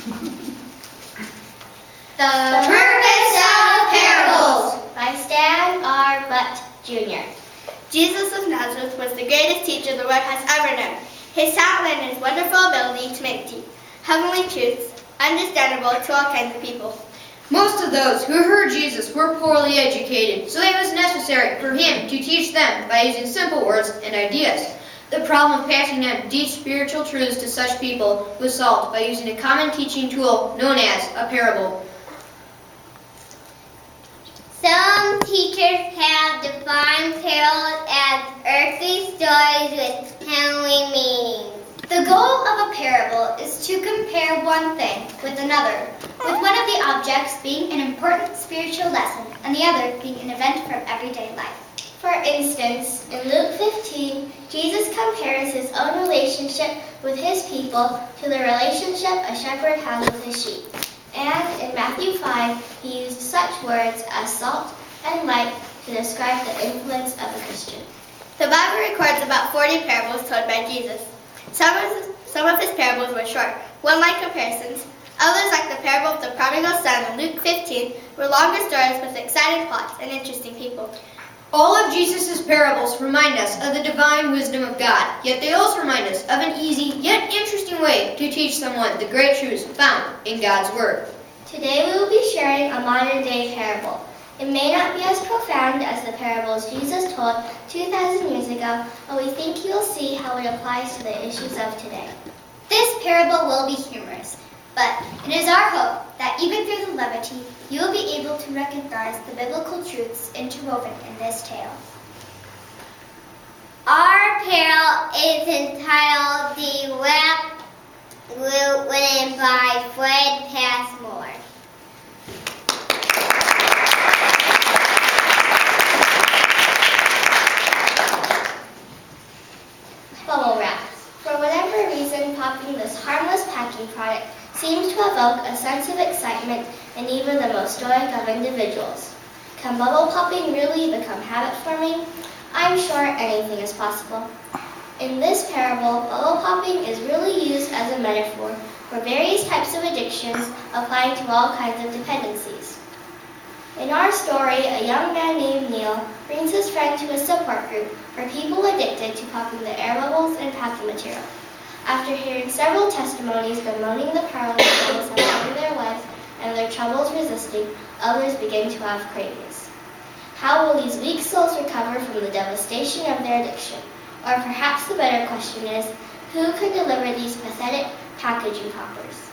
The Purpose of Parables by Stan R. Butt, Jr. Jesus of Nazareth was the greatest teacher the world has ever known. His talent and his wonderful ability to make deep, heavenly truths understandable to all kinds of people. Most of those who heard Jesus were poorly educated, so it was necessary for him to teach them by using simple words and ideas. The problem of passing on deep spiritual truths to such people was solved by using a common teaching tool known as a parable. Some teachers have defined parables as earthly stories with heavenly meanings. The goal of a parable is to compare one thing with another, with one of the objects being an important spiritual lesson and the other being an event from everyday life. For instance, in Luke 15, Jesus compares his own relationship with his people to the relationship a shepherd has with his sheep. And in Matthew 5, he used such words as salt and light to describe the influence of a Christian. The Bible records about 40 parables told by Jesus. Some of his parables were short, one-line comparisons. Others, like the parable of the prodigal son in Luke 15, were longer stories with exciting plots and interesting people. All of Jesus' parables remind us of the divine wisdom of God, yet they also remind us of an easy yet interesting way to teach someone the great truths found in God's Word. Today we will be sharing a modern-day parable. It may not be as profound as the parables Jesus told 2,000 years ago, but we think you will see how it applies to the issues of today. This parable will be humorous, but it is our hope that even through the levity, you will be able to recognize the biblical truths interwoven in this tale. Our parable is entitled The Web Route, written by Fred Passmore. Bubble wrap. For whatever reason, popping this harmless packing product seems to evoke a sense of excitement in even the most stoic of individuals. Can bubble popping really become habit-forming? I'm sure anything is possible. In this parable, bubble popping is really used as a metaphor for various types of addictions applying to all kinds of dependencies. In our story, a young man named Neil brings his friend to a support group for people addicted to popping the air bubbles and packing material. After hearing several testimonies bemoaning the powerlessness of having their lives and their troubles resisting, others begin to have cravings. How will these weak souls recover from the devastation of their addiction? Or perhaps the better question is, who can deliver these pathetic packaging poppers?